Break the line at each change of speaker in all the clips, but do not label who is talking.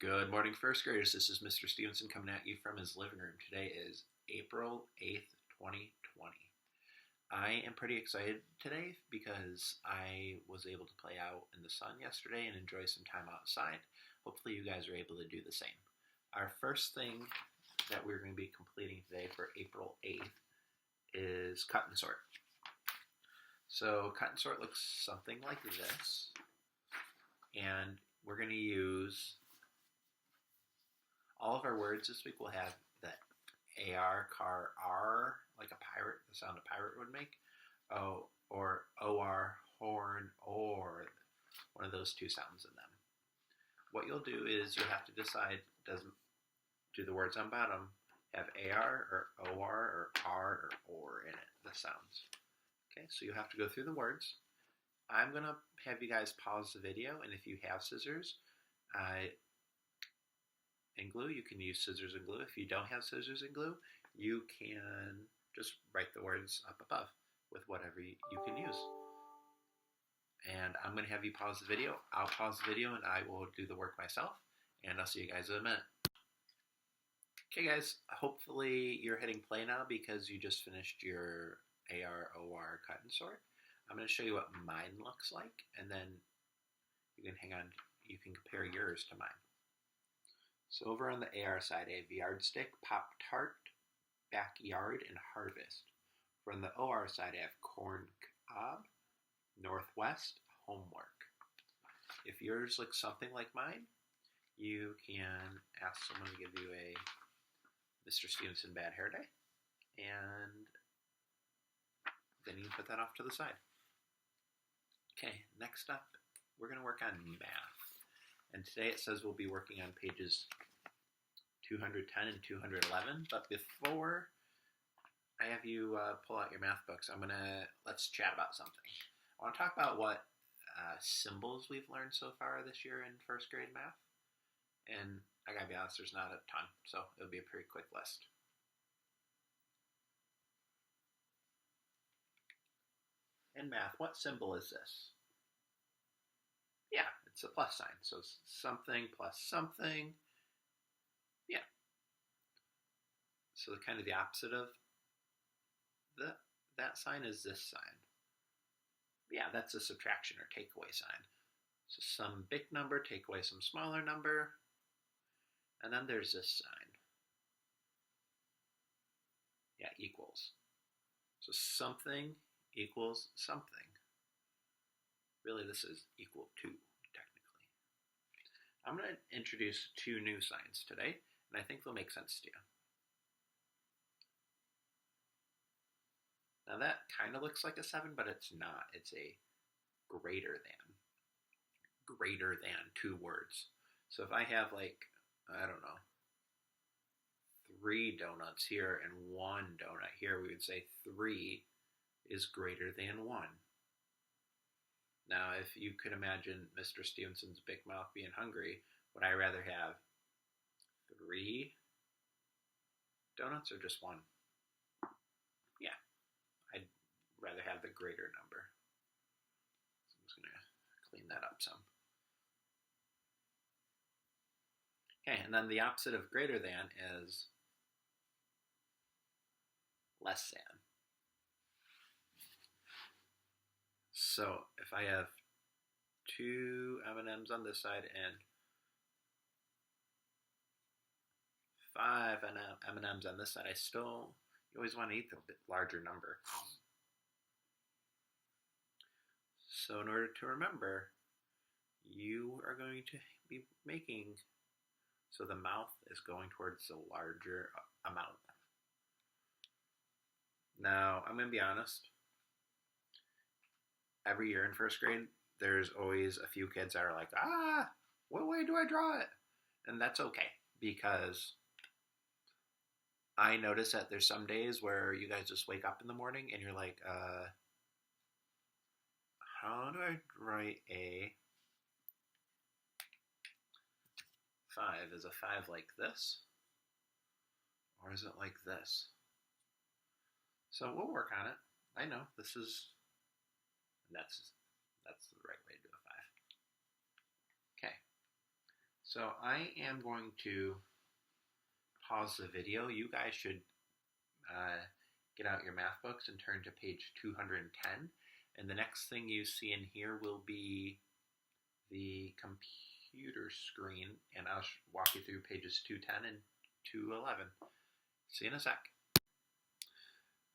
Good morning, first graders. This is Mr. Stevenson coming at you from his living room. Today is April 8th, 2020. I am pretty excited today because I was able to play out in the sun yesterday and enjoy some time outside. Hopefully you guys are able to do the same. Our first thing that we're going to be completing today for April 8th is cut and sort. So cut and sort looks something like this, and we're going to use all of our words this week. Will have the AR, car, R, like a pirate, the sound a pirate would make, O, or OR, horn, or one of those two sounds in them. What you'll do is you'll have to decide, do the words on bottom have AR or OR or R or in it, the sounds. Okay, so you have to go through the words. I'm going to have you guys pause the video, and if you have scissors and glue, you can use scissors and glue. If you don't have scissors and glue, you can just write the words up above with whatever you can use. And I'm going to have you pause the video. I'll pause the video and I will do the work myself, and I'll see you guys in a minute. Okay guys, hopefully you're hitting play now because you just finished your AR/OR cut and sort. I'm going to show you what mine looks like, and then you can you can compare yours to mine. So over on the AR side, I have yardstick, Pop-Tart, backyard, and harvest. From the OR side, I have corn cob, northwest, homework. If yours looks something like mine, you can ask someone to give you a Mr. Stevenson bad hair day, and then you can put that off to the side. Okay, next up, we're going to work on math. And today it says we'll be working on pages 210 and 211. But before I have you pull out your math books, let's chat about something. I want to talk about what symbols we've learned so far this year in first grade math. And I gotta be honest, there's not a ton, so it'll be a pretty quick list. In math, what symbol is this? Yeah, it's a plus sign. So something plus something. Yeah. So kind of the opposite of that sign is this sign. Yeah, that's a subtraction or takeaway sign. So some big number, take away some smaller number. And then there's this sign. Yeah, equals. So something equals something. Really, this is equal to, technically. I'm going to introduce two new signs today, and I think they'll make sense to you. Now that kind of looks like a 7, but it's not. It's a greater than. Greater than two words. So if I have I don't know, 3 donuts here and 1 donut here, we would say 3 is greater than 1. Now, if you could imagine Mr. Stevenson's big mouth being hungry, would I rather have 3 donuts or just 1? Yeah, I'd rather have the greater number. So I'm just going to clean that up some. Okay, and then the opposite of greater than is less than. So if I have 2 M&Ms on this side and 5 M&Ms on this side, you always want to eat the bit larger number. So in order to remember, you are going to be making so the mouth is going towards the larger amount. Now, I'm going to be honest. Every year in first grade, there's always a few kids that are like, what way do I draw it? And that's okay, because I notice that there's some days where you guys just wake up in the morning and you're like, how do I write a 5? Is a 5 like this? Or is it like this? So we'll work on it. I know this is, that's the right way to do a 5. Okay. So I am going to pause the video. You guys should get out your math books and turn to page 210. And the next thing you see in here will be the computer screen, and I'll walk you through pages 210 and 211. See you in a sec.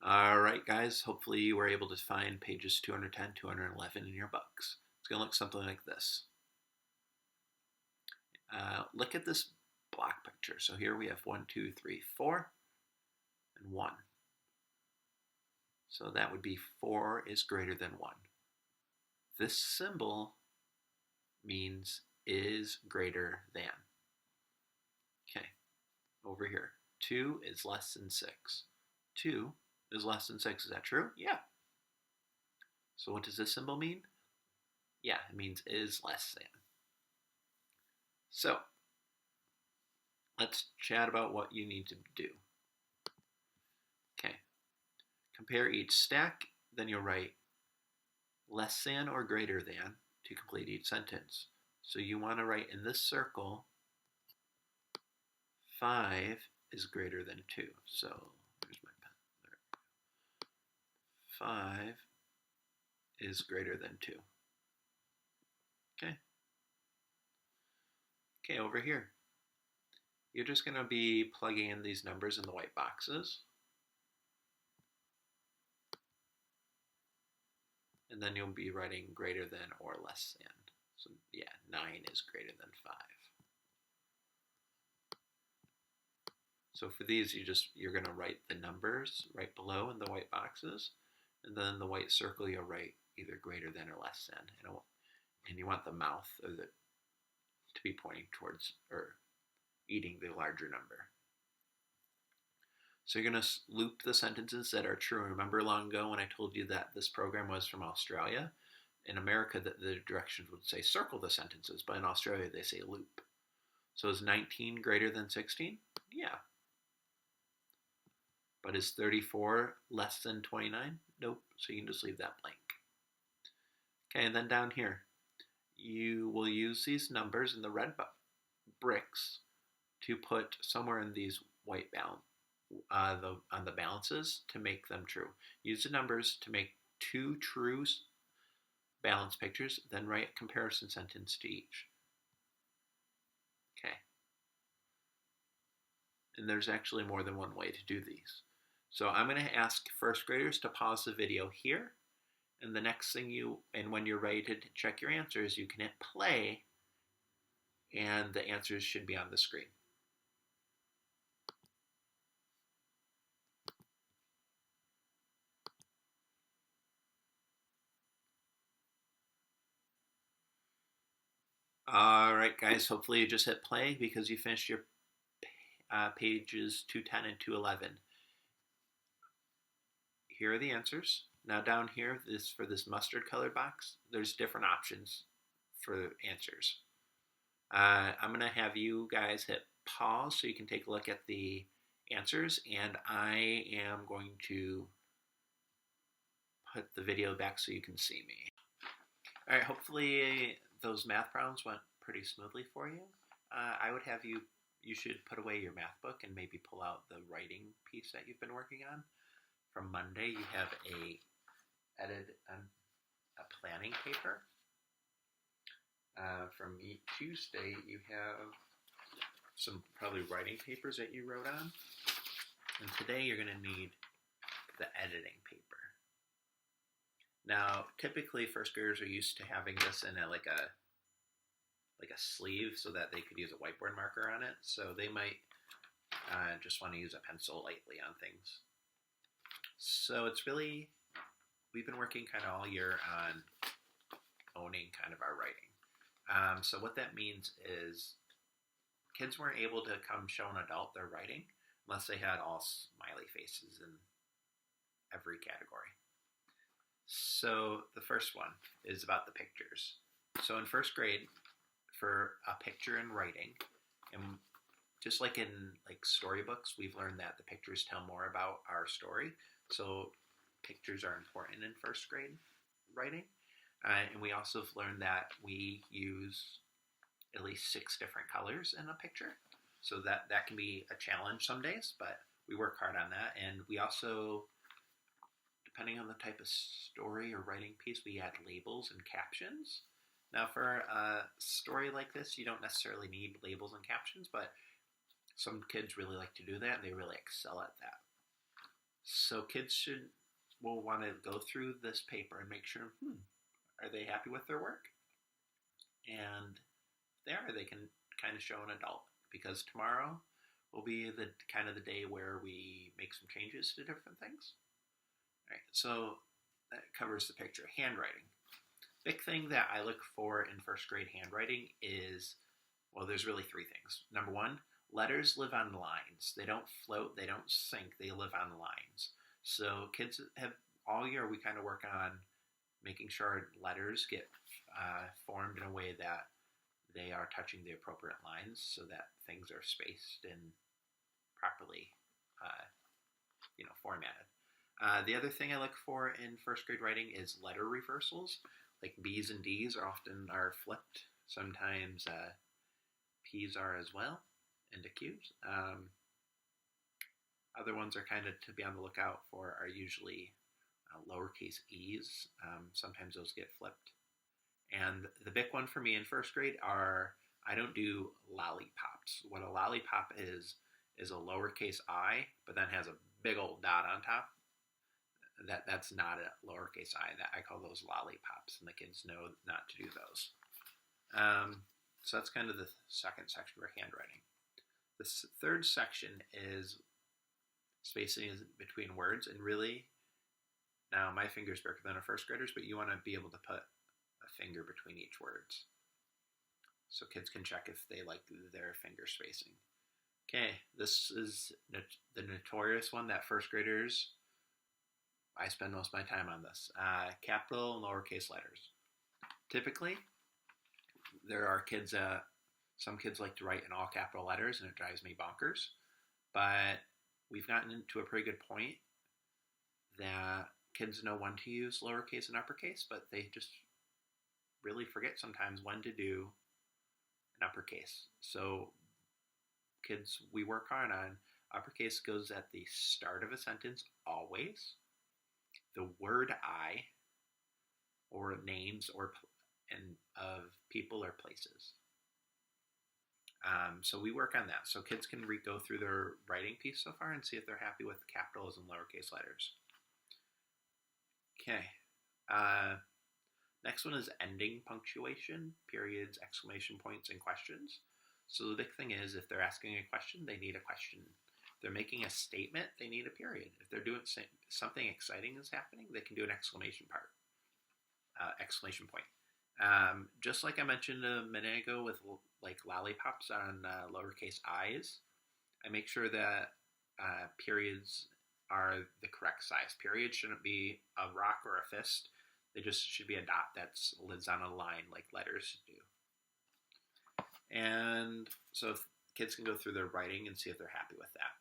All right, guys, hopefully you were able to find pages 210, 211 in your books. It's going to look something like this. Look at this block picture. So here we have 1, 2, 3, 4, and 1. So that would be 4 is greater than 1. This symbol means is greater than. Okay, over here. 2 is less than 6. 2 is less than 6. Is that true? Yeah. So what does this symbol mean? Yeah, it means is less than. So let's chat about what you need to do. Okay. Compare each stack, then you'll write less than or greater than to complete each sentence. So you want to write in this circle 5 is greater than 2. So here's my pen. There. 5 is greater than 2. Okay. Okay, over here. You're just going to be plugging in these numbers in the white boxes. And then you'll be writing greater than or less than. So yeah, 9 is greater than 5. So for these, you're going to write the numbers right below in the white boxes, and then in the white circle you'll write either greater than or less than, and you want the mouth to be pointing towards or eating the larger number. So you're going to loop the sentences that are true. Remember long ago when I told you that this program was from Australia? In America, the directions would say circle the sentences, but in Australia they say loop. So is 19 greater than 16? Yeah. But is 34 less than 29? Nope. So you can just leave that blank. Okay, and then down here, you will use these numbers in the red bricks to put somewhere in these white on the balances to make them true. Use the numbers to make 2 true balance pictures, then write a comparison sentence to each. Okay. And there's actually more than one way to do these. So I'm going to ask first graders to pause the video here, and the next thing when you're ready to check your answers, you can hit play, and the answers should be on the screen. All right, guys, hopefully you just hit play because you finished your pages 210 and 211. Here are the answers. Now down here, for this mustard colored box, there's different options for answers. I'm going to have you guys hit pause so you can take a look at the answers, and I am going to put the video back so you can see me. All right, hopefully those math problems went pretty smoothly for you. I would have you should put away your math book and maybe pull out the writing piece that you've been working on. From Monday, you have a planning paper. From Tuesday, you have some probably writing papers that you wrote on. And today, you're going to need the editing paper. Now, typically, first graders are used to having this in like a sleeve so that they could use a whiteboard marker on it. So they might just want to use a pencil lightly on things. So we've been working kind of all year on owning kind of our writing. So what that means is kids weren't able to come show an adult their writing unless they had all smiley faces in every category. So the first one is about the pictures. So in first grade, for a picture in writing, and just like in storybooks, we've learned that the pictures tell more about our story. So pictures are important in first grade writing. And we also have learned that we use at least 6 different colors in a picture. So that can be a challenge some days, but we work hard on that. And we also, depending on the type of story or writing piece, we add labels and captions. Now, for a story like this, you don't necessarily need labels and captions, but some kids really like to do that, and they really excel at that. So kids will want to go through this paper and make sure, are they happy with their work? And they can kind of show an adult, because tomorrow will be the day where we make some changes to different things. All right, so that covers the picture. Handwriting. Big thing that I look for in first grade handwriting is, well, there's really 3 things. Number 1, letters live on lines. They don't float, they don't sink, they live on lines. So kids have, all year we kind of work on making sure letters get formed in a way that they are touching the appropriate lines so that things are spaced and properly formatted. The other thing I look for in first grade writing is letter reversals. Like B's and D's are flipped. Sometimes P's are as well, into Q's. Other ones are kind of to be on the lookout for are usually lowercase e's. Sometimes those get flipped. And the big one for me in first grade I don't do lollipops. What a lollipop is a lowercase I, but then has a big old dot on top. That's not a lowercase I. That I call those lollipops, and the kids know not to do those. So that's kind of the second section for handwriting. The third section is spacing between words, and really, now my finger's bigger than a first grader's, but you want to be able to put a finger between each words, so kids can check if they like their finger spacing. Okay, this is the notorious one that first graders, I spend most of my time on this. Capital and lowercase letters. Typically, there are kids, some kids like to write in all capital letters, and it drives me bonkers. But we've gotten into a pretty good point that kids know when to use lowercase and uppercase, but they just really forget sometimes when to do an uppercase. So kids, we work hard on uppercase goes at the start of a sentence always. The word I, or names of people or places. So we work on that. So kids can go through their writing piece so far and see if they're happy with capitals and lowercase letters. Okay. Next one is ending punctuation, periods, exclamation points, and questions. So the big thing is, if they're asking a question, they need a question. If they're making a statement, they need a period. If they're doing something exciting is happening, they can do an exclamation point. Just like I mentioned a minute ago with like lollipops on lowercase i's, I make sure that periods are the correct size. Periods shouldn't be a rock or a fist. They just should be a dot that lives on a line like letters do. And so kids can go through their writing and see if they're happy with that.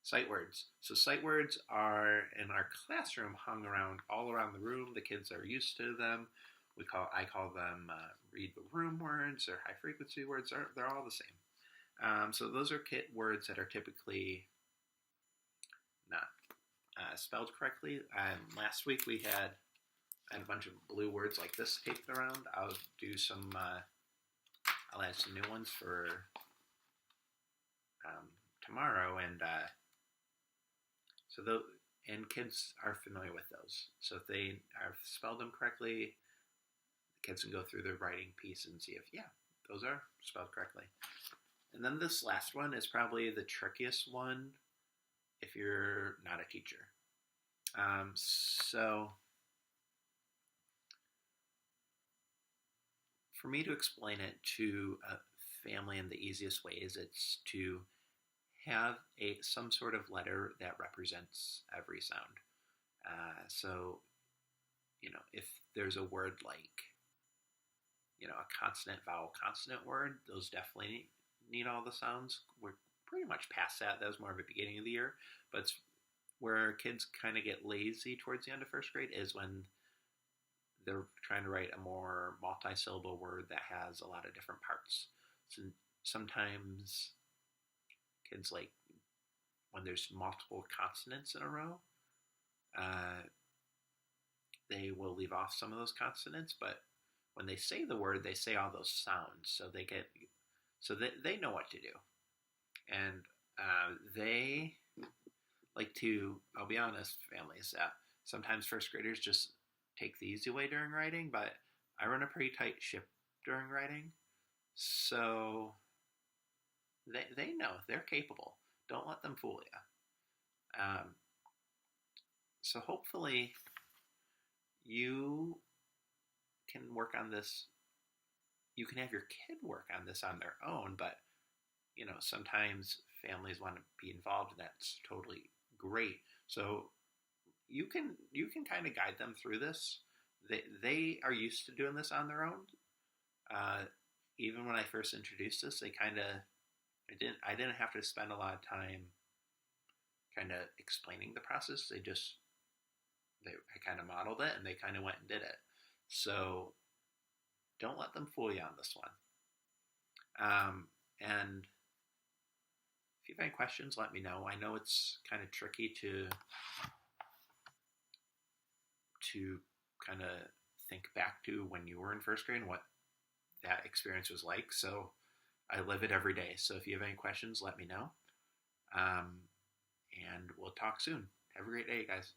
Sight words. So sight words are in our classroom hung all around the room. The kids are used to them. I call them read the room words or high frequency words. They're all the same. So those are words that are typically not spelled correctly. Last week I had a bunch of blue words like this taped around. I'll add some new ones for tomorrow, and kids are familiar with those. So if they have spelled them correctly, the kids can go through their writing piece and see if, those are spelled correctly. And then this last one is probably the trickiest one if you're not a teacher. So for me to explain it to a family in the easiest ways, it's to have some sort of letter that represents every sound. So, if there's a word like, a consonant, vowel, consonant word, those definitely need all the sounds. We're pretty much past that. That was more of a beginning of the year. But it's where kids kind of get lazy towards the end of first grade is when they're trying to write a more multi-syllable word that has a lot of different parts. So sometimes kids like when there's multiple consonants in a row, uh, they will leave off some of those consonants, but when they say the word, they say all those sounds, so they know what to do, and they like to. I'll be honest, families, that sometimes first graders just take the easy way during writing, but I run a pretty tight ship during writing, so they know they're capable. Don't let them fool you. So hopefully you can work on this. You can have your kid work on this on their own, but sometimes families want to be involved, and that's totally great. So you can kind of guide them through this. They are used to doing this on their own. Even when I first introduced this, I didn't have to spend a lot of time kind of explaining the process. I kind of modeled it, and they kind of went and did it. So don't let them fool you on this one. And if you have any questions, let me know. I know it's kind of tricky to kind of think back to when you were in first grade and what that experience was like. So I live it every day. So if you have any questions, let me know. And we'll talk soon. Have a great day, guys.